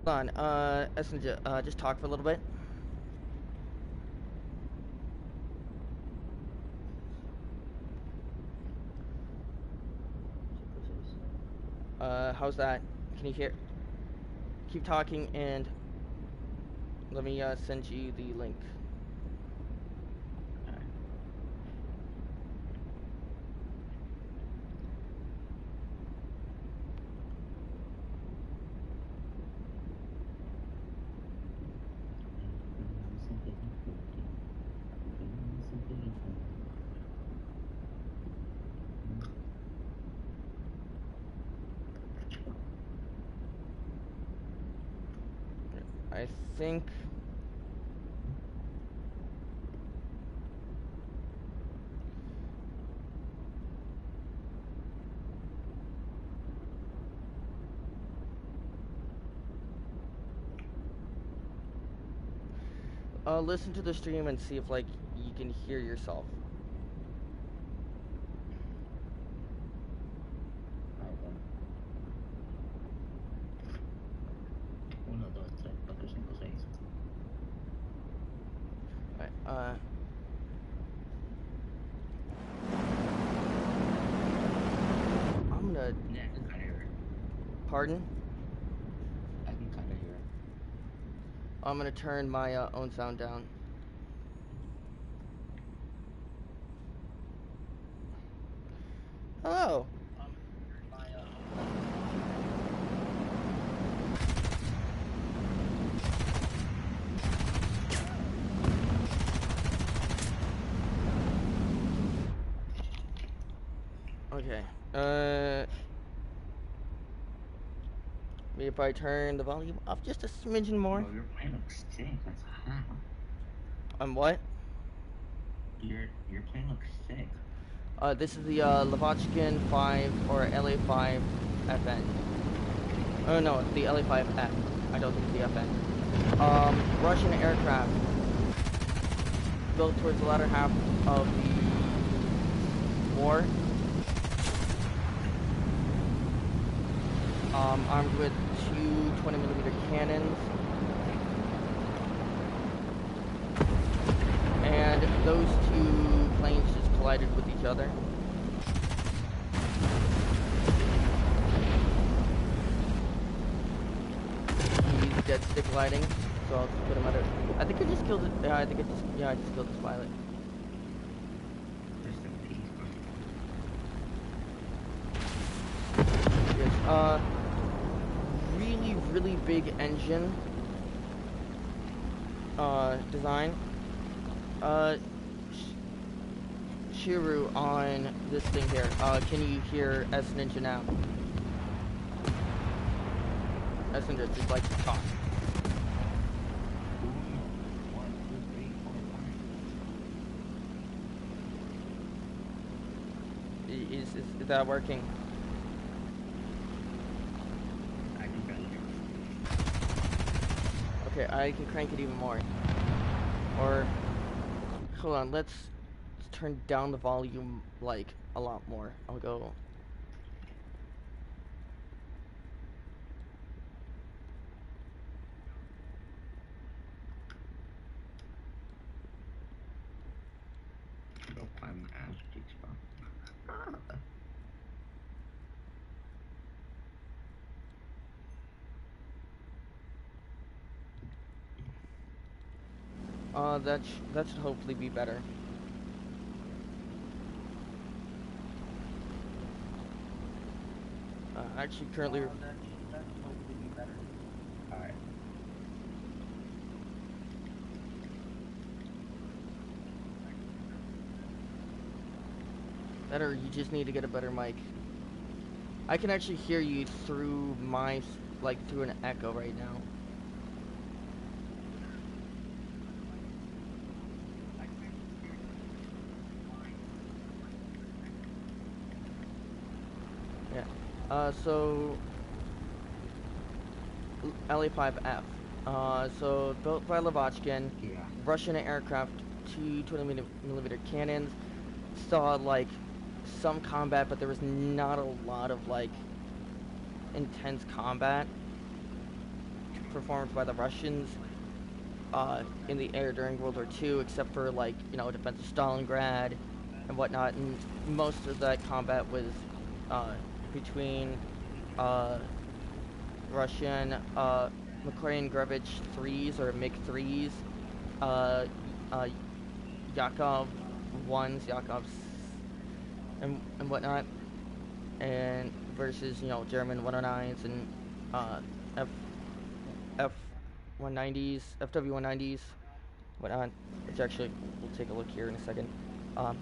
Hold on, Essence, just talk for a little bit. How's that? Can you hear? Keep talking and let me, send you the link. I think... listen to the stream and see if, like, you can hear yourself. Alright, I'm gonna... Yeah, I can kind of hear it. Pardon? I can kind of hear it. I'm gonna turn my, own sound down. Hello! Okay, maybe if I turn the volume up just a smidgen more. Bro, your plane looks sick. That's hot. What? Your plane looks sick. This is the, Lavochkin 5 or LA5 FN. Oh no, it's the LA5F. I don't think it's the FN. Russian aircraft built towards the latter half of the war. Armed with two 20mm cannons. And those two planes just collided with each other. He's dead stick gliding, so I'll just put him at it. I think I just killed it. Yeah, I just killed this pilot. Yes, really big engine design. Shiru on this thing here. Can you hear S Ninja now? S Ninja just likes to talk. Is that working? Okay, I can crank it even more. Or, hold on, let's turn down the volume, like, a lot more. I'll go... that should hopefully be better. Actually, currently... that should hopefully be better. Alright. Better, you just need to get a better mic. I can actually hear you through my, like, through an echo right now. So LA5F. So built by Lavochkin, Yeah. Russian aircraft, two 20mm cannons. Saw like some combat, but there was not a lot of like intense combat. performed by the Russians in the air during World War II, except for like defense of Stalingrad and whatnot. And most of that combat was between uh, Russian Makarian Gurevich 3s or MiG 3s, uh, uh, Yakov 1s, Yakovs, and whatnot, and versus German 109s and F F190s, FW190s, whatnot. Which actually we'll take a look here in a second. Um,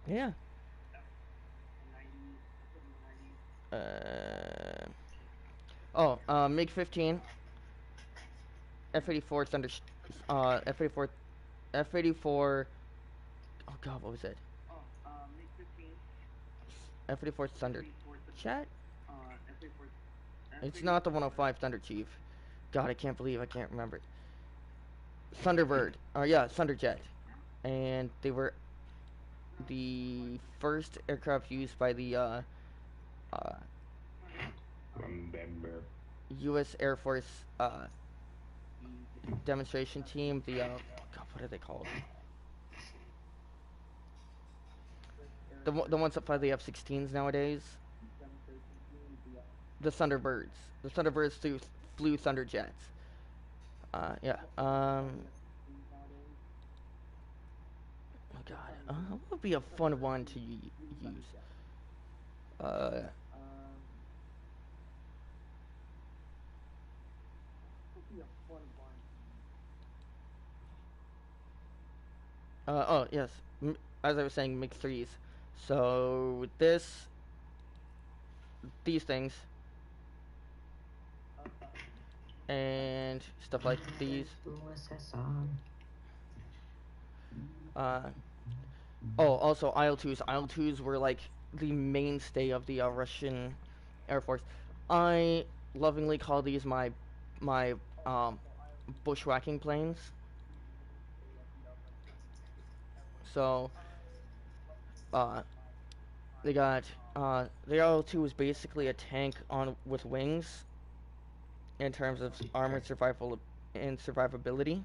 yeah. MiG 15, F-84 Thunder, F-84, F-84. Oh God, what was it? F-84 Thunder Jet? It's not the 105 Thunder Chief. God, I can't believe I can't remember it. Thunderbird. Yeah, Thunderjet. And they were the first aircraft used by the U.S. Air Force demonstration team. The God, what are they called? The ones that fly the F-16s nowadays. The Thunderbirds. The Thunderbirds flew Thunderjets. Yeah. Oh God. What would be a fun one to use? Oh yes. As I was saying, MiG 3s. So with these things, and stuff like these. Also IL-2s. IL-2s were like the mainstay of the Russian Air Force. I lovingly call these my bushwhacking planes. So they got the IL-2 was basically a tank on with wings in terms of armored survival and survivability.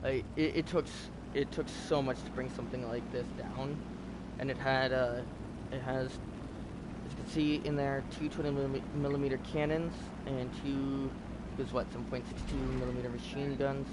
Like it took so much to bring something like this down, and it has, as you can see in there, two 20mm cannons and two, was what, 7.62mm machine guns.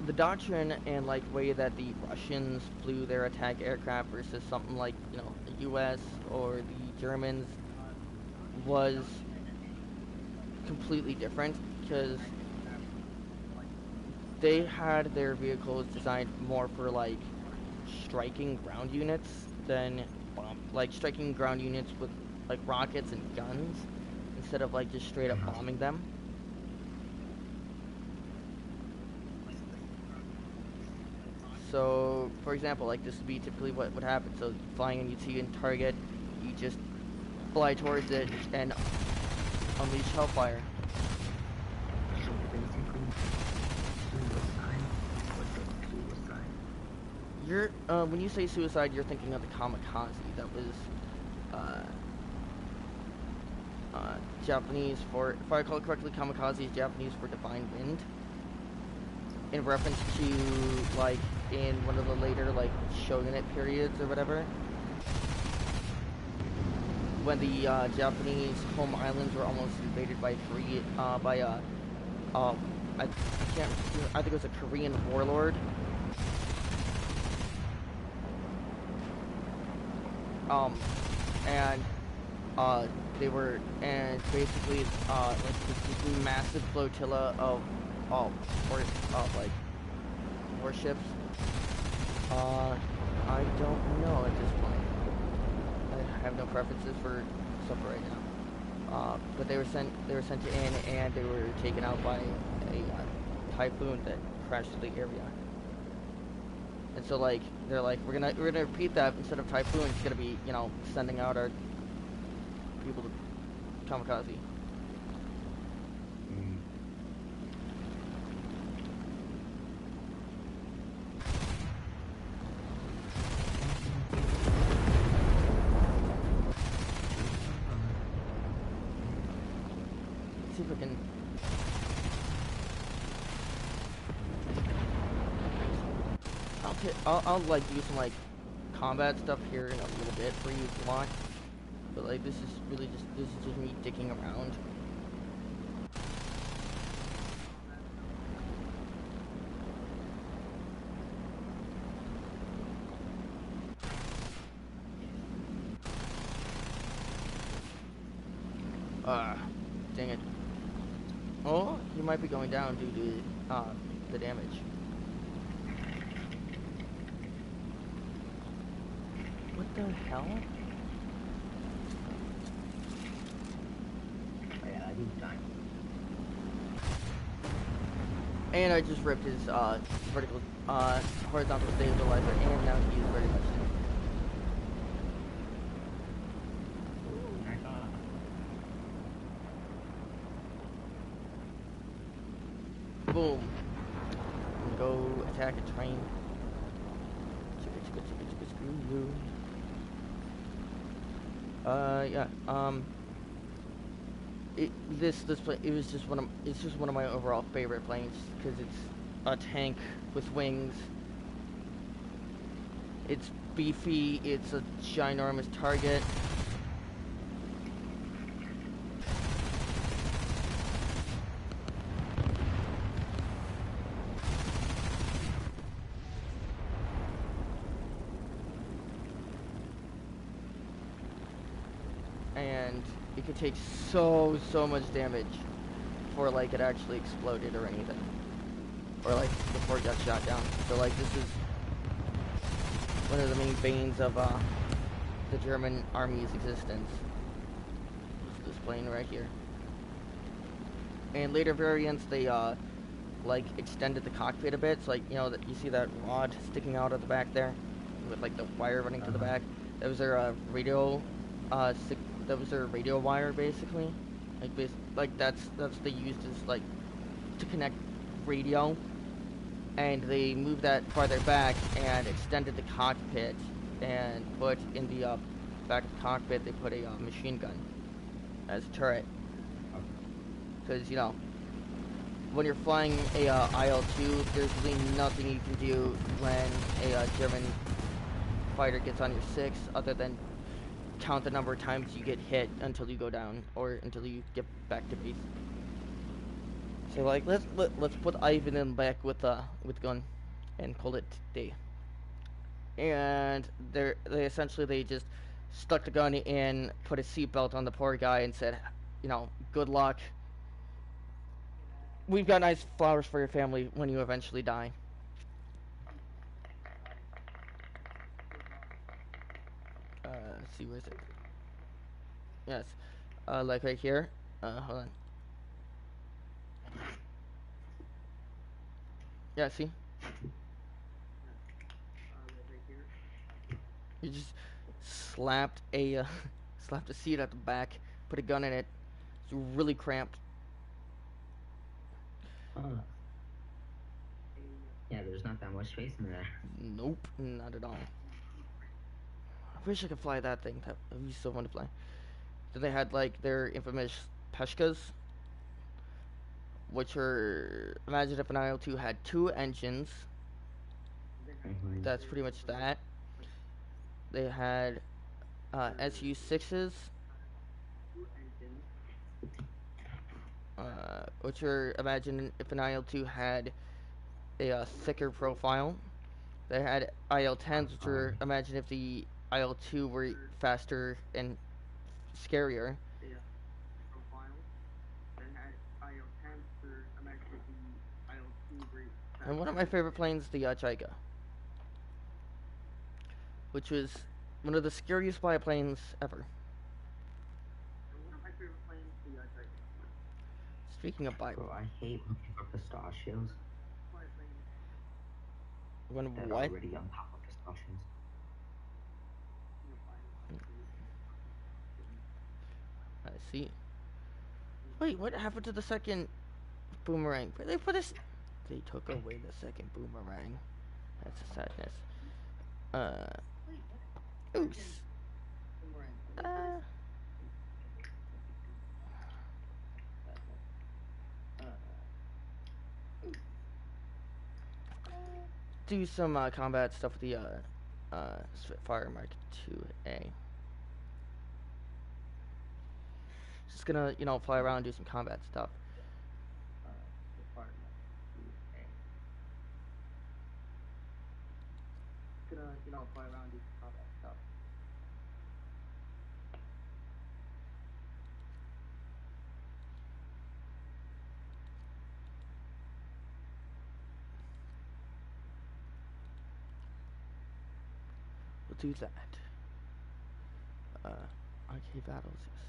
The doctrine and like way that the Russians flew their attack aircraft versus something like the U.S. or the Germans was completely different, because they had their vehicles designed more for like striking ground units than like striking ground units with like rockets and guns instead of like just straight up bombing them. So, for example, like this would be typically what would happen. So, flying and you see a target, you just fly towards it and unleash hellfire. So basically, suicide. When you say suicide, you're thinking of the kamikaze. That was Japanese for, if I recall correctly, kamikaze is Japanese for divine wind, in reference to like in one of the later like shogunate periods or whatever, when the Japanese home islands were almost invaded by I can't, I think it was a Korean warlord. And they were, and basically like this massive flotilla of like warships. I don't know at this point. I have no preferences for stuff right now. But they were sent in, and they were taken out by a typhoon that crashed through the area. And so like they're like we're gonna repeat that instead of Typhoon. It's gonna be sending out our people to kamikaze. Mm. Let's see if I can. I'll like do some like combat stuff here in a little bit for you to watch. But like this is just me dicking around. Dang it. Oh, you might be going down due to the damage. What the hell? Oh, yeah, I do time. And I just ripped his vertical horizontal stabilizer, and now he's very much dead. Ooh, nice on. Boom. Go attack a train. Chicka, chicka, chicka, chicka, screw you. Yeah. It's just one of my overall favorite planes because it's a tank with wings. It's beefy. It's a ginormous target. And it could take so much damage before like it actually exploded or anything, or like before it got shot down. So like this is one of the main banes of the German army's existence. This plane right here. And later variants they like extended the cockpit a bit, so like that you see that rod sticking out of the back there with like the wire running to the back. That was their radio that was their radio wire basically. Like that's they used as like to connect radio, and they moved that farther back and extended the cockpit and put in the back of the cockpit they put a machine gun as a turret. Because when you're flying a IL-2, there's really nothing you can do when a German fighter gets on your 6 other than count the number of times you get hit until you go down or until you get back to base. So like let's put Ivan in back with gun and call it day. And they essentially they just stuck the gun in, put a seatbelt on the poor guy, and said, good luck. We've got nice flowers for your family when you eventually die. Let's see, where is it? Yes. Like right here. Hold on. Yeah, see? You just slapped a slapped a seat at the back, put a gun in it. It's really cramped. Oh. Yeah, there's not that much space in there. Nope, not at all. I wish I could fly that thing. That would be so fun to fly. Then they had like their infamous Peshkas, which are, imagine if an IL-2 had 2 engines. That's pretty much that. They had Su-6s, which are, imagine if an IL-2 had a thicker profile. They had IL-10s, which were, imagine if the IL-2 were faster and scarier. And one of my favorite planes, the Chaika, which was one of the scariest biplanes ever. Speaking of Bro, biplanes, I hate looking for pistachios. When that what? already on top of discussions. I see. Wait, what happened to the second boomerang? Where they put this? They took away the second boomerang. That's a sadness. Oops. Uh, do some combat stuff with the Spitfire Mark II-A. Just gonna, fly around and do some combat stuff. We'll do that. Arcade battles, yes.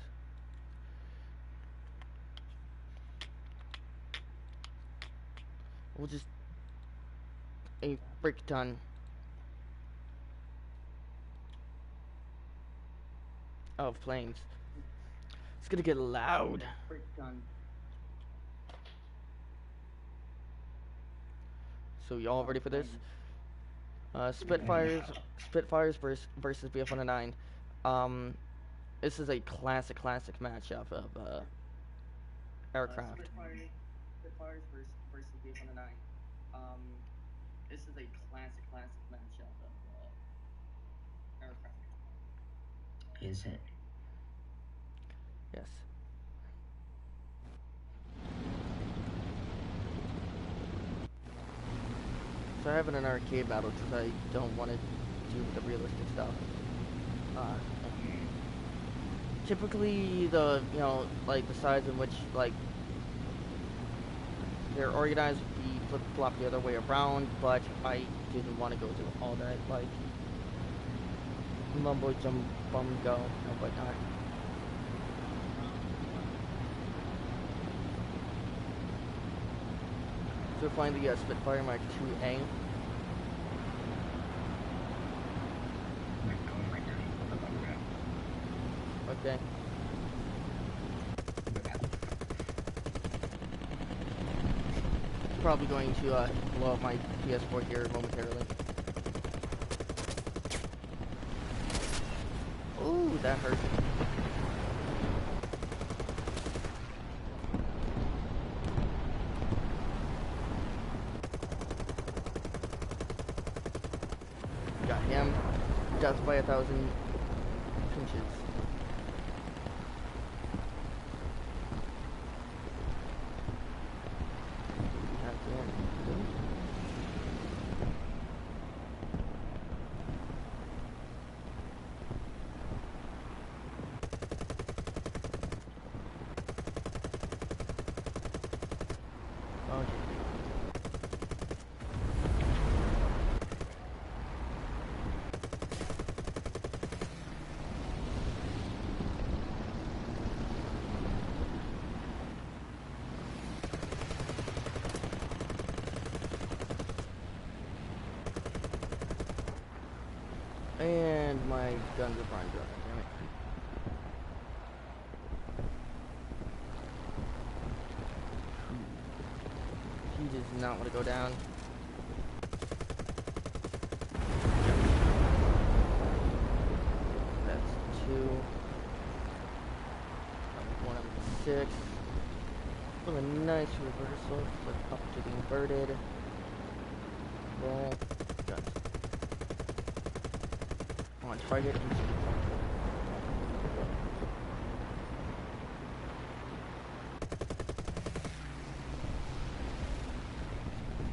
We'll just a frick ton. Of planes. It's gonna get loud. So y'all ready for this? Spitfires versus BF-109. This is a classic matchup of aircraft. Spitfires versus BF-109. This is a classic matchup of aircraft. Is it? Yes. So I have an arcade battle because I don't want to do the realistic stuff. Typically, like the sides in which like they're organized would be flip-flop the other way around, but I didn't want to go through all that like mumbo jumbo and whatnot. So we're flying the Spitfire Mark II-A. Okay. Probably going to blow up my PS4 here momentarily. Ooh, that hurt. Got him. Death by 1,000 pinches. And my guns are prime dry, damn it. He does not want to go down. That's 2. 106. With a nice reversal, flip up to the inverted. Roll. Guns. On target.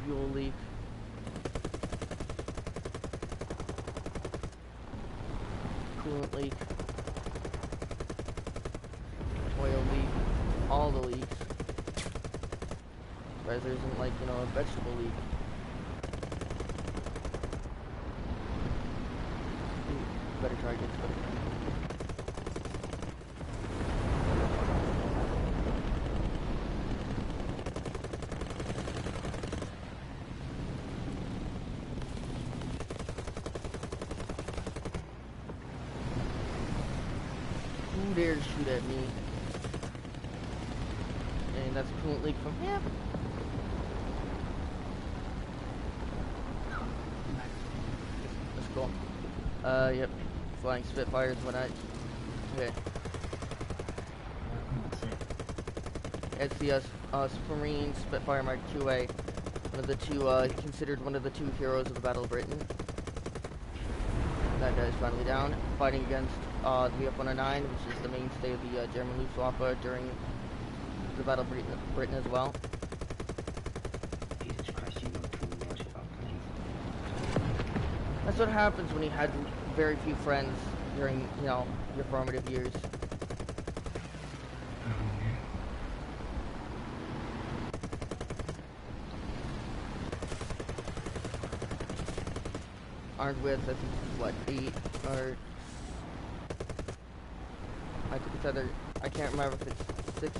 Fuel leak. Coolant leak. Oil leak. All the leaks. Whereas there isn't like, a vegetable leak. Better targets, better targets. dare shoot at me? And that's a coolant leak from him. That's cool. Yep. Flying Spitfires when I... Okay. It's the Supermarine Spitfire Mark IIA. One of the two, considered one of the two heroes of the Battle of Britain. That guy's finally down. Fighting against the VF-109, which is the mainstay of the German Luftwaffe during the Battle of Britain as well. Jesus Christ, you know too much about planes. That's what happens when you had very few friends during, you know, your formative years. Armed with, I think, what, 8 or... I think it's either... I can't remember if it's 6...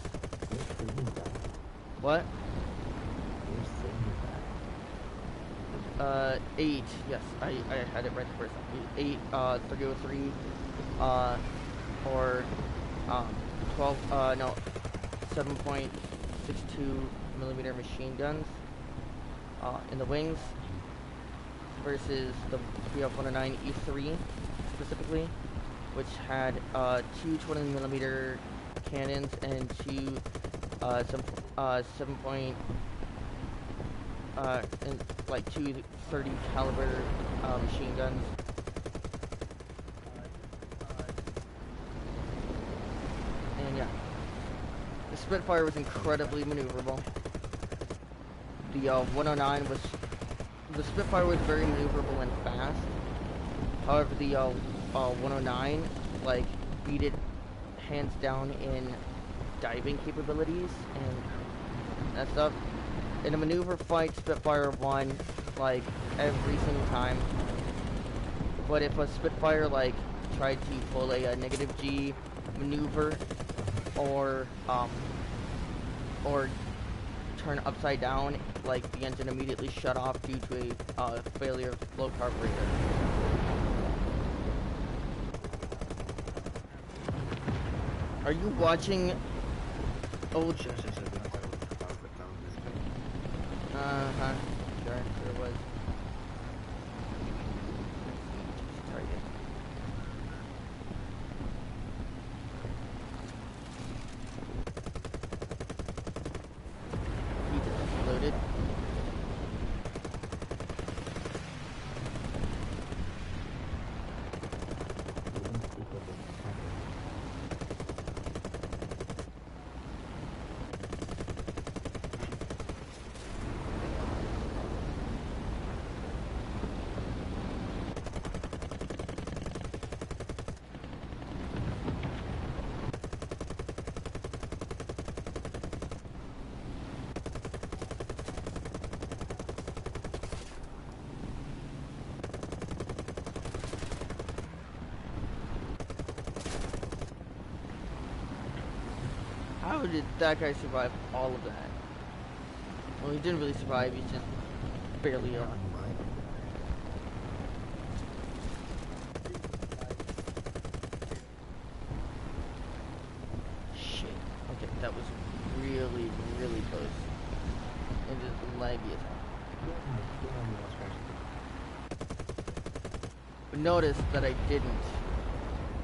What? 8, yes, I had it right the first time. 8, 303, or, 12, no, 7.62 millimeter machine guns, in the wings, versus the VF-109 E3, specifically, which had, 2 20mm cannons and 2, 2 30 caliber machine guns. And yeah, the Spitfire was incredibly maneuverable. The 109 was, the Spitfire was very maneuverable and fast. However, the 109 like beat it hands down in diving capabilities and that stuff. In a maneuver fight, Spitfire won, like, every single time. But if a Spitfire, like, tried to pull a negative G maneuver, or turn upside down, like, the engine immediately shut off due to a failure of low carburetor. Are you watching old... Uh-huh. Sure was. Target. He just exploded. How did that guy survive all of that? Well, he didn't really survive, he's just barely on. Shit. Okay, that was really, really close. And just laggy as hell. But notice that I didn't.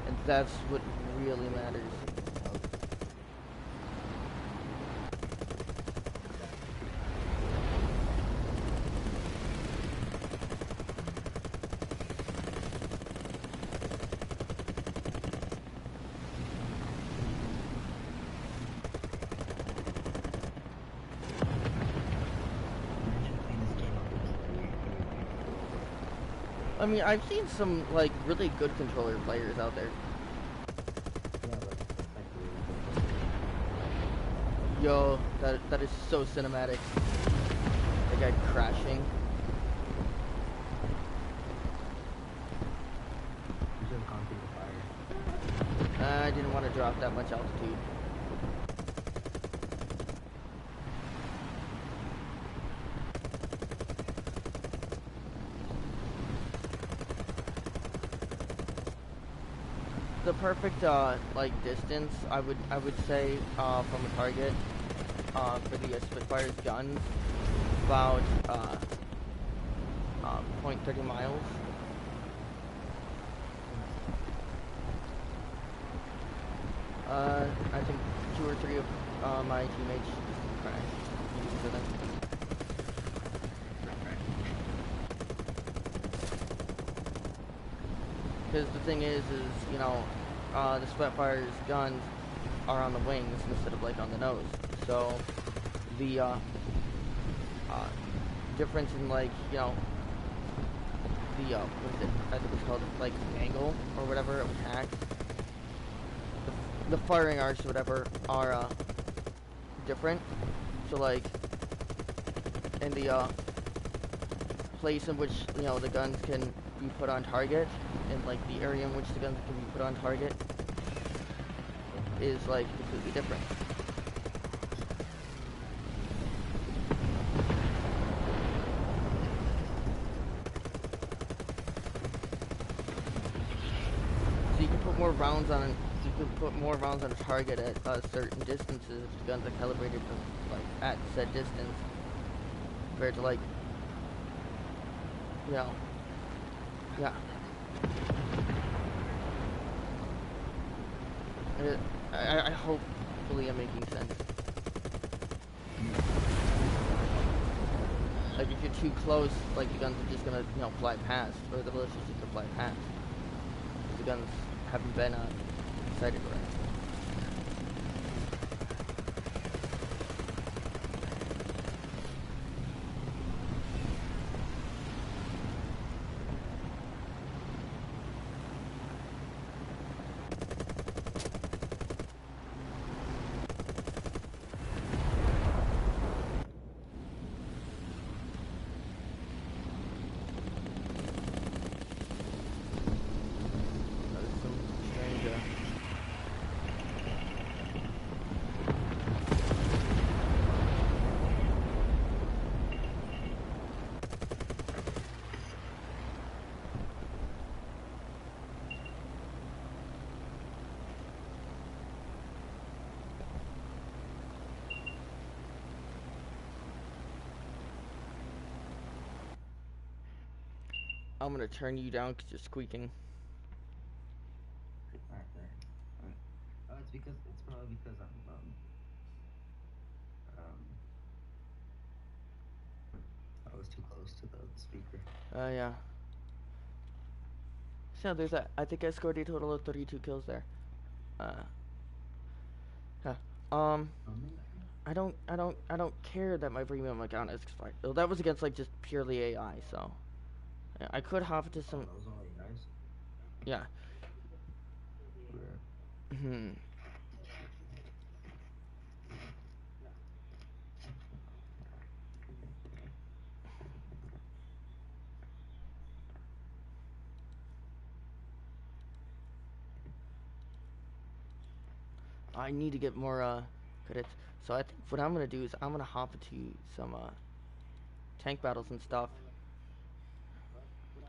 And that's what really matters. I mean, I've seen some, like, really good controller players out there. Yo, that is so cinematic. The guy crashing. I didn't want to drop that much altitude. the perfect like distance I would say from a target for the Spitfire's guns about .30 miles. I think 2 or 3 of my teammates just crashed into them. Because the thing is you know, the Spitfire's guns are on the wings instead of like on the nose. So the difference in like, you know, the what is it? I think it's called like angle or whatever of attack. The firing arcs or whatever are different. So like in the place in which, you know, the guns can be put on target, and like the area in which the guns can be put on target is like completely different. So you can put more rounds on you can put more rounds on a target at certain distances if the guns are calibrated to like at said distance compared to like, you know, yeah. I hopefully I'm making sense. Like if you're too close, like the guns are just gonna, you know, fly past, or the ballistics just gonna fly past. The guns haven't been sighted right. I'm gonna turn you down because you're squeaking. Alright, there. Alright. It's probably because I was too close to the speaker. Yeah. So there's that. I think I scored a total of 32 kills there. Yeah. I don't care that my premium account is expired. Well, that was against like just purely AI, so yeah, I could hop to some. That was all guys. Yeah. Yeah. Hmm. I need to get more credits. So I think what I'm gonna do is I'm gonna hop into some tank battles and stuff.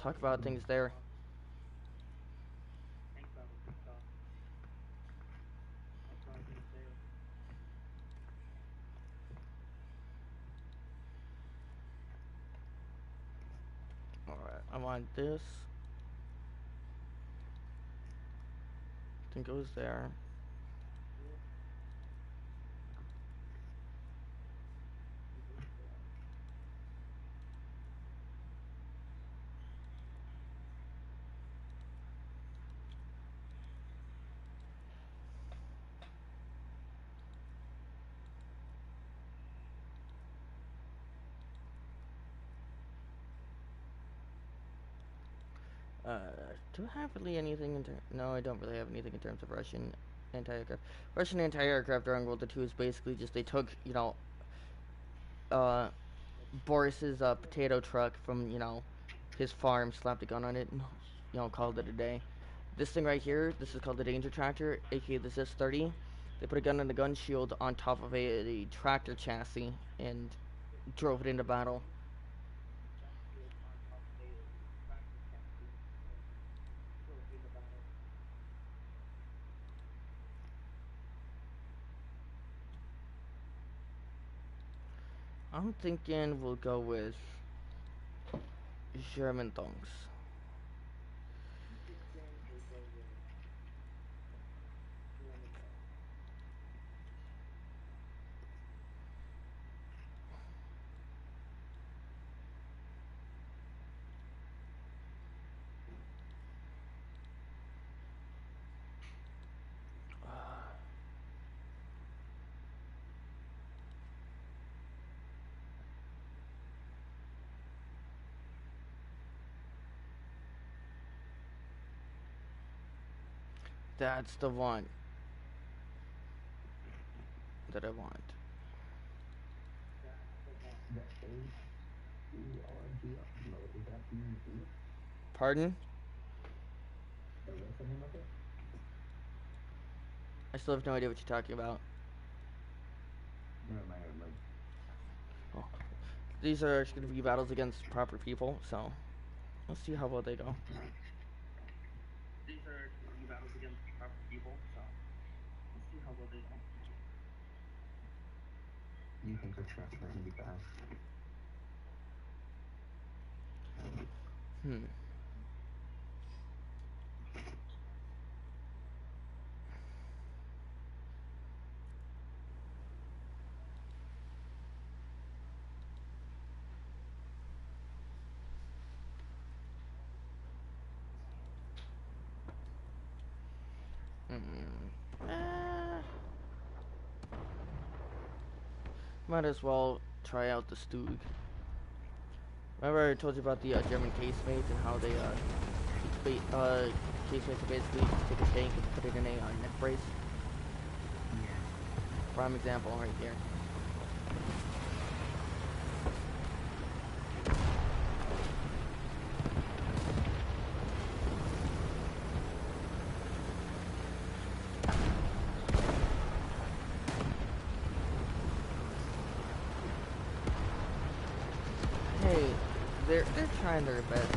Talk about things there. All right. I want this. I think it goes there. Do I have really anything in no, I don't really have anything in terms of Russian anti-aircraft. Russian anti-aircraft during World War II is basically just they took, you know, uh, Boris's potato truck from, you know, his farm, slapped a gun on it, and, you know, called it a day. This thing right here, this is called the Danger Tractor, aka the ZIS-30. They put a gun on the gun shield on top of a tractor chassis and drove it into battle. I'm thinking we'll go with German thongs. That's the one that I want. The HCRG upload, is that DMV? Pardon? What's the name of it? I still have no idea what you're talking about. Never mind, never mind. Oh. These are actually going to be battles against proper people, so let's see how well they go. These are battles against proper people, so let's see how well they go. You think our transfer can be fast? Hmm. Might as well try out the Stug. Remember I told you about the German casemates and how they casemates are basically just take a tank and put it in a neck brace. Yeah. Prime example right here. Hey, they're trying their best.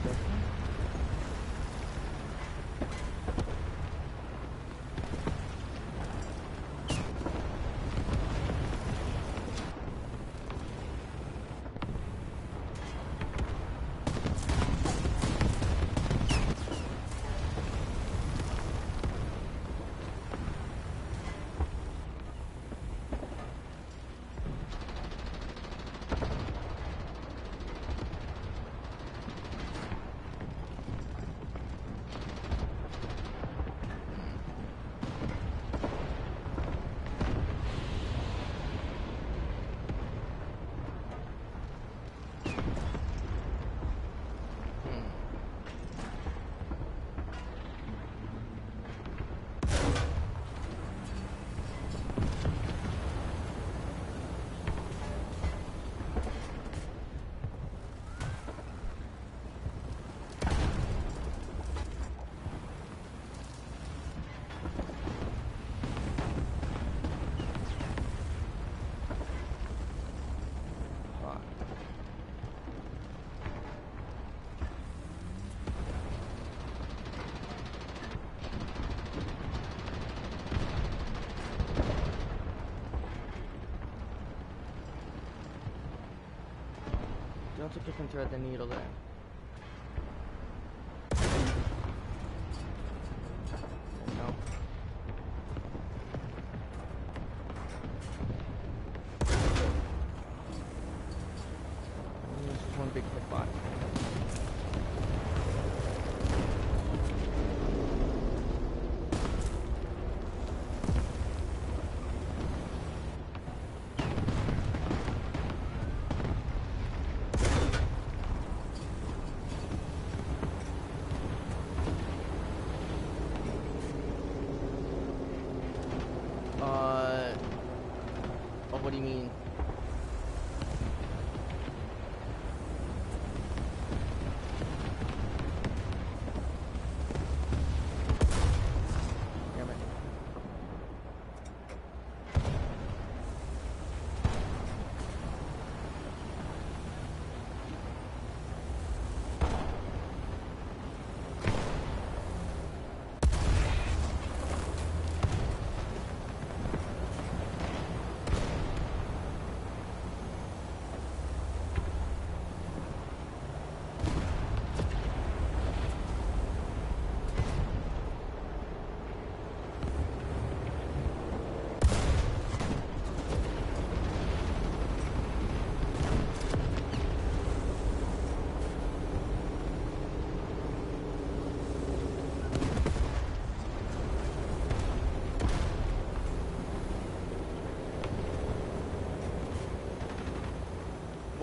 Don't think you can thread the needle there. No. This is one big hitbox. What do you mean?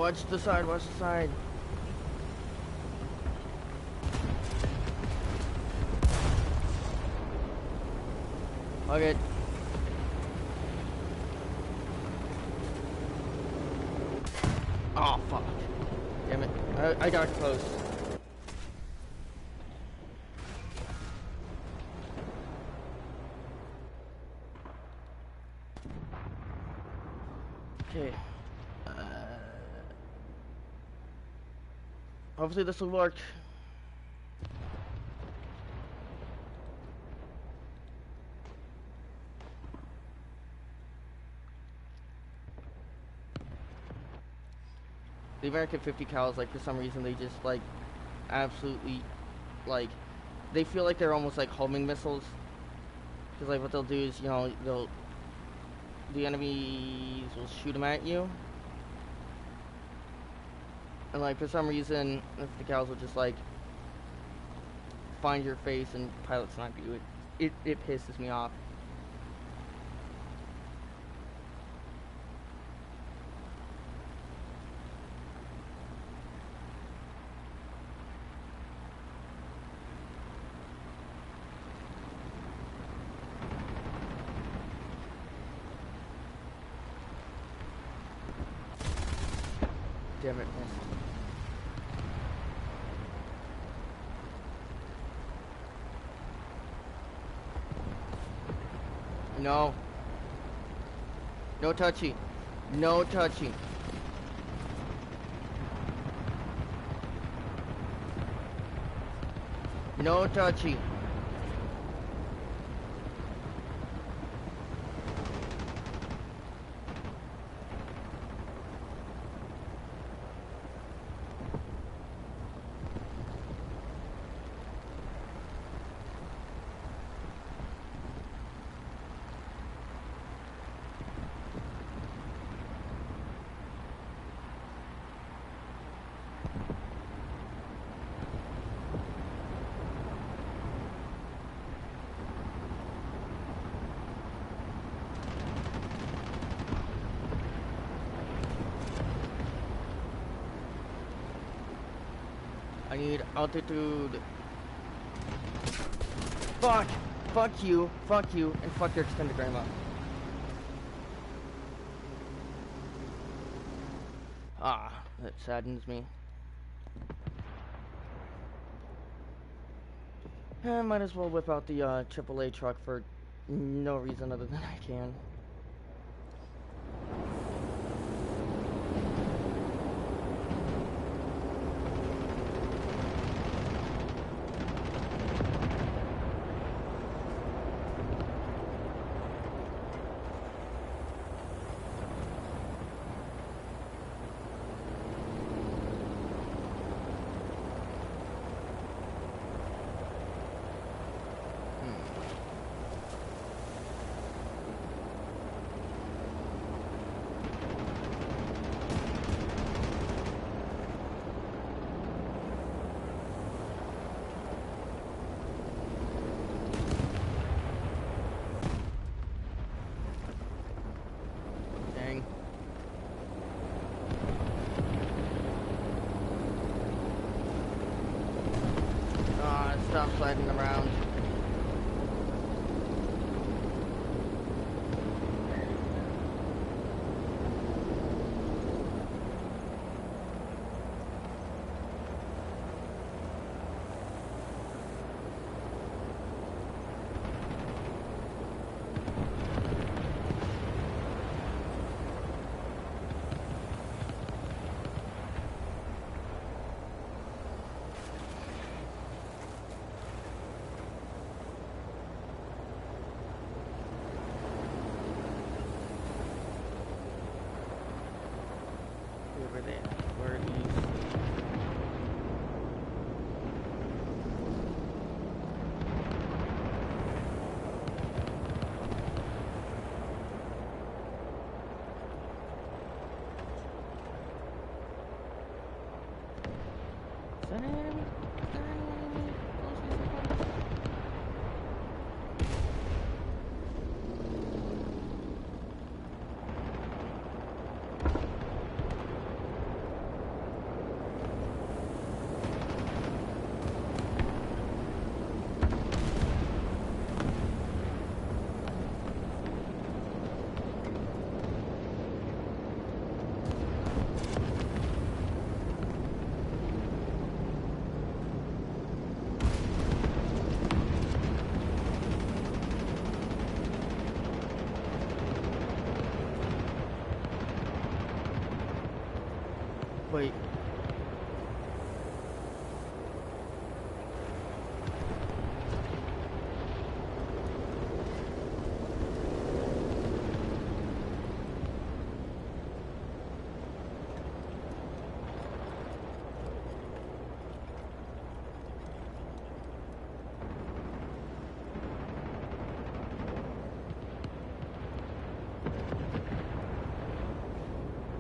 Watch the side, watch the side. Okay. Oh, fuck. Damn it. I got close. Okay. Hopefully this will work. The American 50 cals, like, for some reason, they just, like, absolutely, like, they feel like they're almost like homing missiles. Because, like, what they'll do is, you know, the enemies will shoot them at you. And, like, for some reason, the 50 cals will just, like, find your face and pilot snipe you. It pisses me off. Damn it, missed. No. No touchy. No touchy. No touchy. I need altitude. Fuck! Fuck you, and fuck your extended grandma. Ah, that saddens me. I might as well whip out the AAA truck for no reason other than I can. Stop sliding around. Over there. Where are these? Is that an enemy? Is there any enemy close to this place? Wait.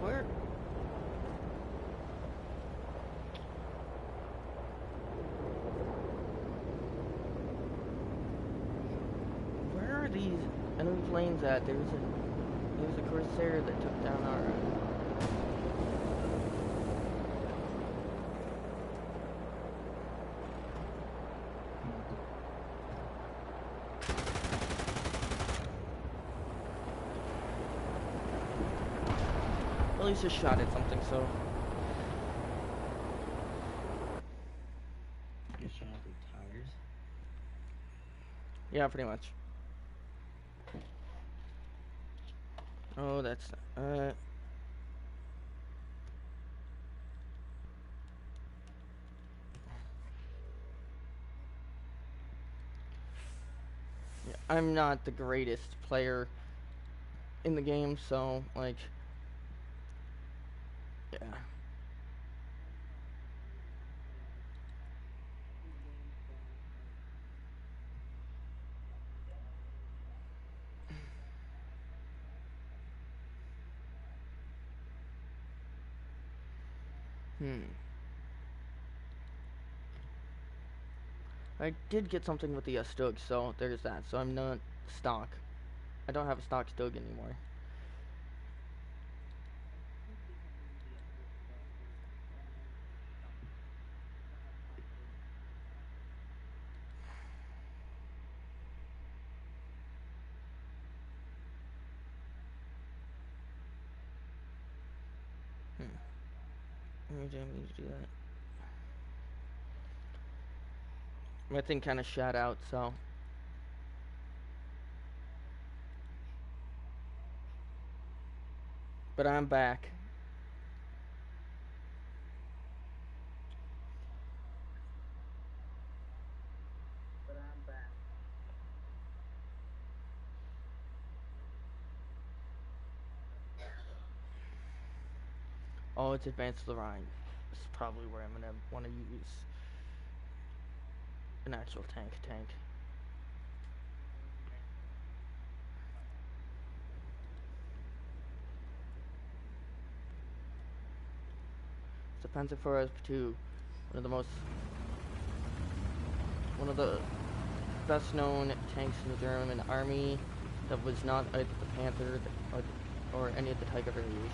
Where? Where are these enemy planes at? There's a Corsair that took down our. At least a shot at something. So Get shot at the tires. yeah, pretty much. Oh, that's yeah, I'm not the greatest player in the game, so like, yeah. I did get something with the Stug, so there's that. So I'm not stock. I don't have a stock Stug anymore. Maybe I need to do that. My thing kind of shot out, so. But I'm back. Oh, it's Advanced Lorraine. This is probably where I'm gonna want to use an actual tank. It's a Panzer IV SP2, one of the best known tanks in the German army that was not either the Panther or any of the Tiger variations.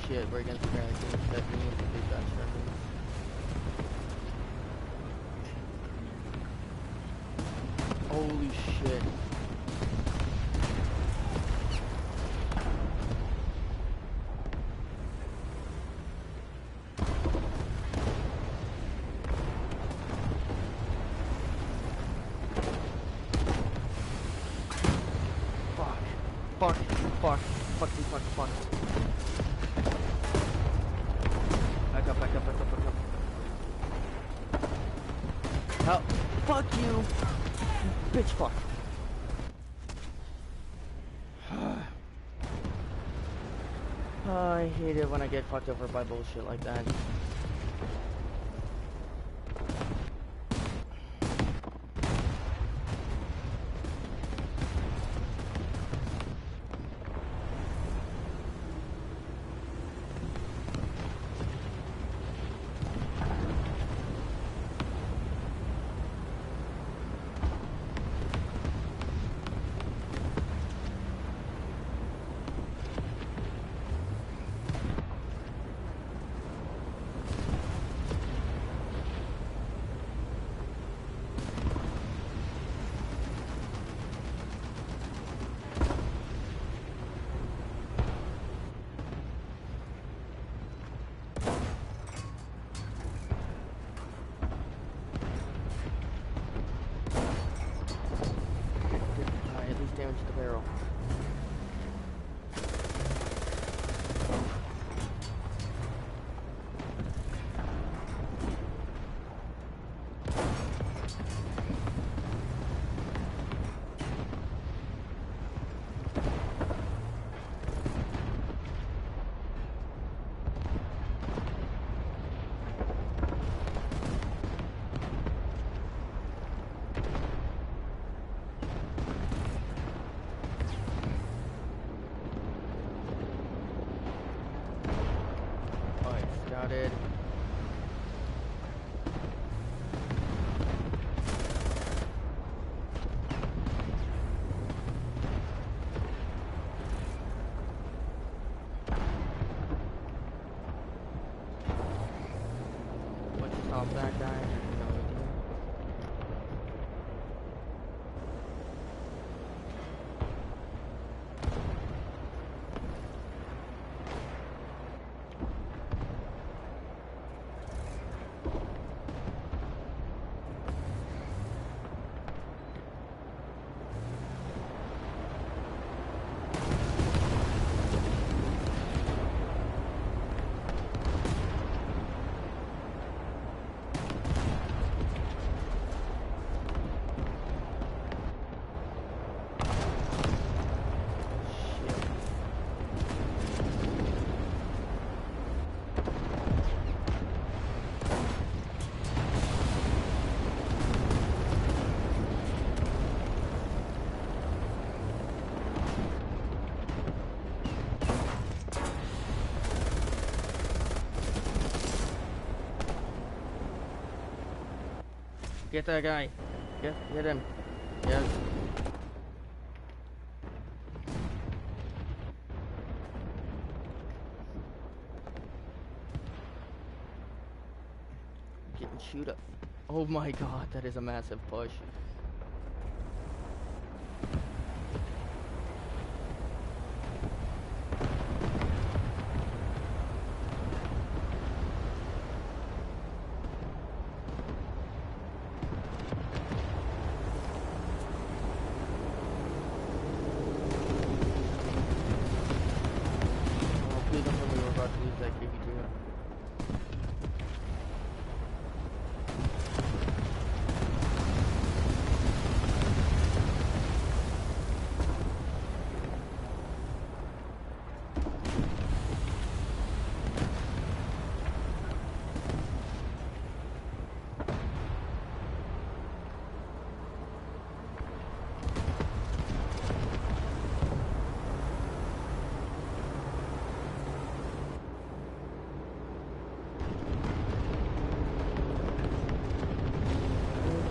Shit, we're against Americans. That means that they've got Germans. Holy shit. Fuck. Back up. Help. Fuck you. Bitch fuck. I hate it when I get fucked over by bullshit like that. barrel. Alright, scouted. What's stop that guy? No idea. Shit. Get that guy. Get him. Yes. Getting shoot up. Oh my god, that is a massive push. Oh, please don't tell me we're about to lose that KV2.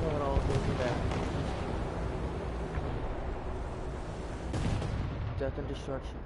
Know it all goes to that. Death and destruction.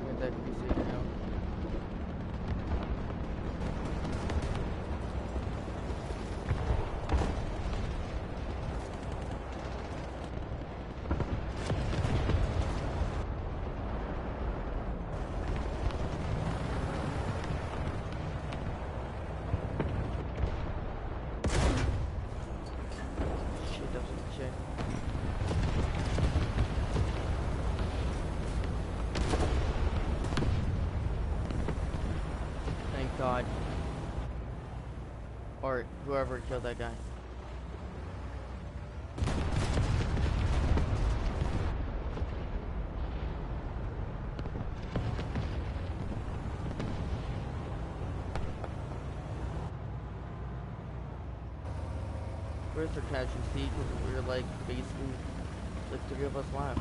Get that PC now. Shit, that was a shit. Thank God. Or whoever killed that guy. first or catch and see because we were like basically like 3 of us left.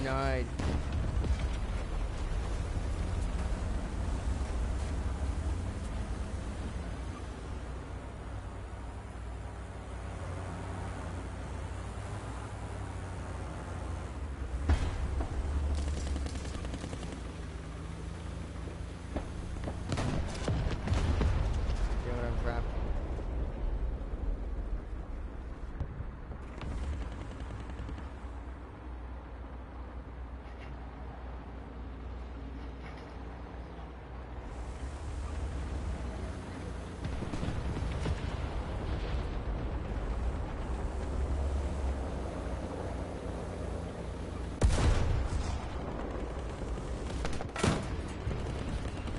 Denied. Damn it, I'm trapped.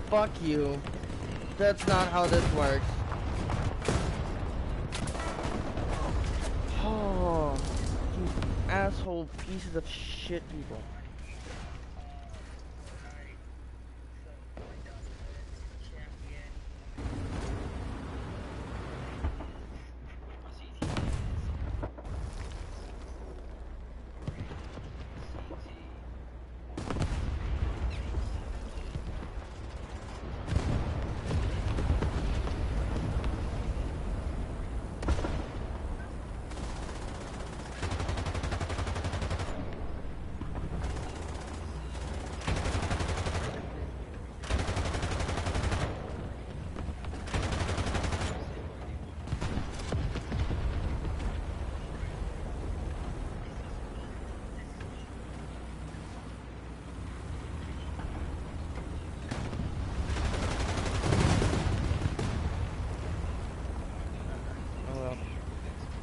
Fuck you. That's not how this works. Oh, you asshole pieces of shit people.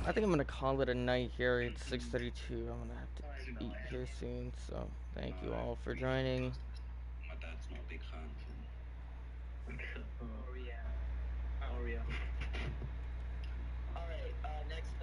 I think I'm gonna call it a night here. It's 6:32. I'm gonna have to eat here soon. So thank you all for joining. My dad's not a big fan of him. Oh yeah. Oh yeah. Alright, next